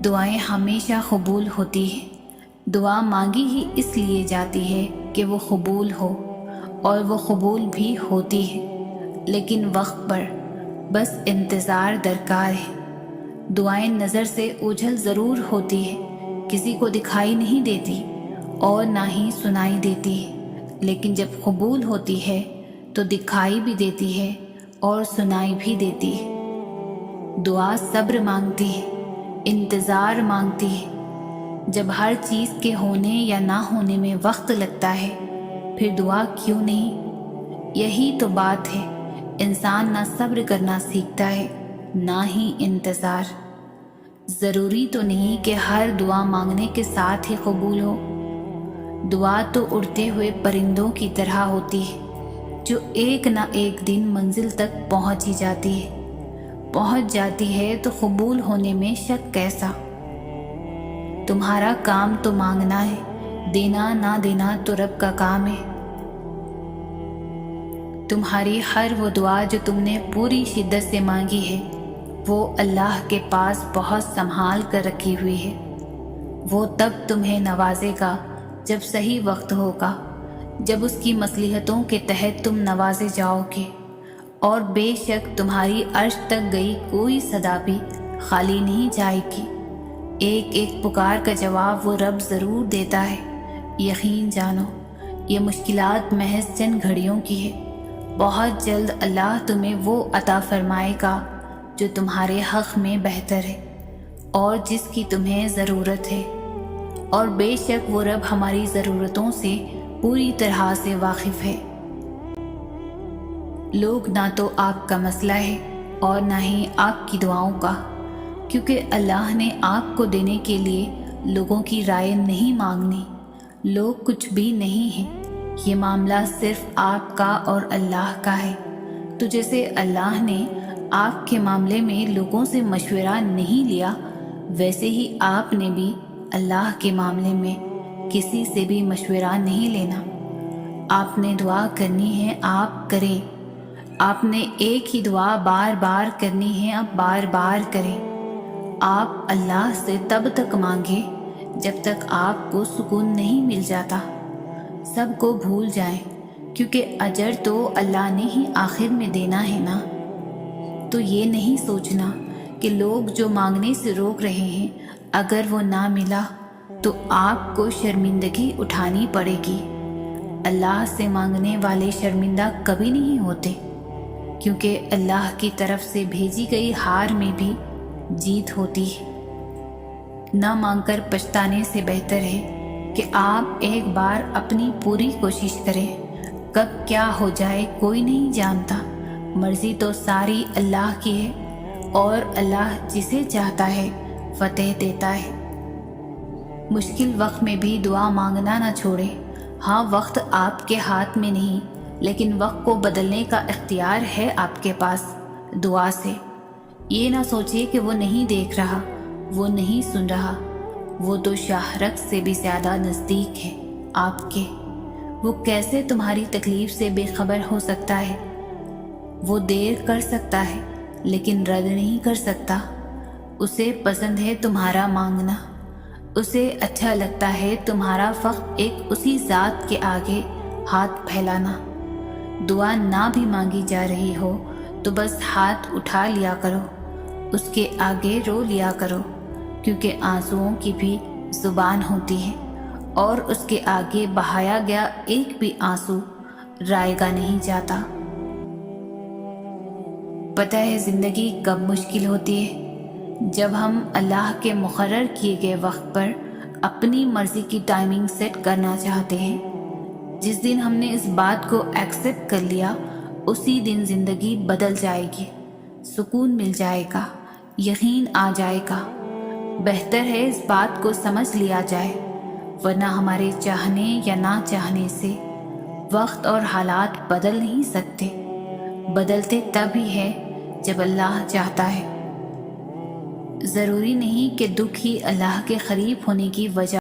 دعائیں ہمیشہ قبول ہوتی ہیں۔ دعا مانگی ہی اس لیے جاتی ہے کہ وہ قبول ہو، اور وہ قبول بھی ہوتی ہے، لیکن وقت پر بس انتظار درکار ہے۔ دعائیں نظر سے اوجھل ضرور ہوتی ہے، کسی کو دکھائی نہیں دیتی اور نہ ہی سنائی دیتی ہے، لیکن جب قبول ہوتی ہے تو دکھائی بھی دیتی ہے اور سنائی بھی دیتی ہے۔ دعا صبر مانگتی ہے، انتظار مانگتی ہے۔ جب ہر چیز کے ہونے یا نہ ہونے میں وقت لگتا ہے، پھر دعا کیوں نہیں؟ یہی تو بات ہے، انسان نہ صبر کرنا سیکھتا ہے نہ ہی انتظار۔ ضروری تو نہیں کہ ہر دعا مانگنے کے ساتھ ہی قبول ہو۔ دعا تو اڑتے ہوئے پرندوں کی طرح ہوتی ہے، جو ایک نہ ایک دن منزل تک پہنچ ہی جاتی ہے۔ پہنچ جاتی ہے تو قبول ہونے میں شک کیسا؟ تمہارا کام تو مانگنا ہے، دینا نہ دینا تو رب کا کام ہے۔ تمہاری ہر وہ دعا جو تم نے پوری شدت سے مانگی ہے، وہ اللہ کے پاس بہت سنبھال کر رکھی ہوئی ہے۔ وہ تب تمہیں نوازے گا جب صحیح وقت ہوگا، جب اس کی مصلحتوں کے تحت تم نوازے جاؤ گے۔ اور بے شک تمہاری عرش تک گئی کوئی صدا بھی خالی نہیں جائے گی۔ ایک ایک پکار کا جواب وہ رب ضرور دیتا ہے۔ یقین جانو، یہ مشکلات محض چند گھڑیوں کی ہے۔ بہت جلد اللہ تمہیں وہ عطا فرمائے گا جو تمہارے حق میں بہتر ہے اور جس کی تمہیں ضرورت ہے۔ اور بے شک وہ رب ہماری ضرورتوں سے پوری طرح سے واقف ہے۔ لوگ نہ تو آپ کا مسئلہ ہے اور نہ ہی آپ کی دعاؤں کا، کیونکہ اللہ نے آپ کو دینے کے لیے لوگوں کی رائے نہیں مانگنی۔ لوگ کچھ بھی نہیں ہیں، یہ معاملہ صرف آپ کا اور اللہ کا ہے۔ تو جیسے اللہ نے آپ کے معاملے میں لوگوں سے مشورہ نہیں لیا، ویسے ہی آپ نے بھی اللہ کے معاملے میں کسی سے بھی مشورہ نہیں لینا۔ آپ نے دعا کرنی ہے، آپ کریں۔ آپ نے ایک ہی دعا بار بار کرنی ہے، آپ بار بار کریں۔ آپ اللہ سے تب تک مانگے جب تک آپ کو سکون نہیں مل جاتا۔ سب کو بھول جائیں، کیونکہ اجر تو اللہ نے ہی آخر میں دینا ہے نا۔ تو یہ نہیں سوچنا کہ لوگ جو مانگنے سے روک رہے ہیں، اگر وہ نہ ملا تو آپ کو شرمندگی اٹھانی پڑے گی۔ اللہ سے مانگنے والے شرمندہ کبھی نہیں ہوتے، کیونکہ اللہ کی طرف سے بھیجی گئی ہار میں بھی جیت ہوتی ہے۔ نہ مانگ کر پچھتانے سے بہتر ہے کہ آپ ایک بار اپنی پوری کوشش کریں۔ کب کیا ہو جائے کوئی نہیں جانتا، مرضی تو ساری اللہ کی ہے، اور اللہ جسے چاہتا ہے فتح دیتا ہے۔ مشکل وقت میں بھی دعا مانگنا نہ چھوڑیں۔ ہاں، وقت آپ کے ہاتھ میں نہیں، لیکن وقت کو بدلنے کا اختیار ہے آپ کے پاس دعا سے۔ یہ نہ سوچیے کہ وہ نہیں دیکھ رہا، وہ نہیں سن رہا، وہ تو شاہرگ سے بھی زیادہ نزدیک ہے آپ کے۔ وہ کیسے تمہاری تکلیف سے بے خبر ہو سکتا ہے؟ وہ دیر کر سکتا ہے لیکن رد نہیں کر سکتا۔ اسے پسند ہے تمہارا مانگنا، اسے اچھا لگتا ہے تمہارا فقط ایک اسی ذات کے آگے ہاتھ پھیلانا۔ دعا نہ بھی مانگی جا رہی ہو تو بس ہاتھ اٹھا لیا کرو، اس کے آگے رو لیا کرو، کیونکہ آنسوؤں کی بھی زبان ہوتی ہے، اور اس کے آگے بہایا گیا ایک بھی آنسو رائے گا نہیں جاتا۔ پتہ ہے زندگی کب مشکل ہوتی ہے؟ جب ہم اللہ کے مقرر کیے گئے وقت پر اپنی مرضی کی ٹائمنگ سیٹ کرنا چاہتے ہیں۔ جس دن ہم نے اس بات کو ایکسیپٹ کر لیا، اسی دن زندگی بدل جائے گی، سکون مل جائے گا، یقین آ جائے گا۔ بہتر ہے اس بات کو سمجھ لیا جائے، ورنہ ہمارے چاہنے یا نہ چاہنے سے وقت اور حالات بدل نہیں سکتے۔ بدلتے تب ہی ہے جب اللہ چاہتا ہے۔ ضروری نہیں کہ دکھ ہی اللہ کے قریب ہونے کی وجہ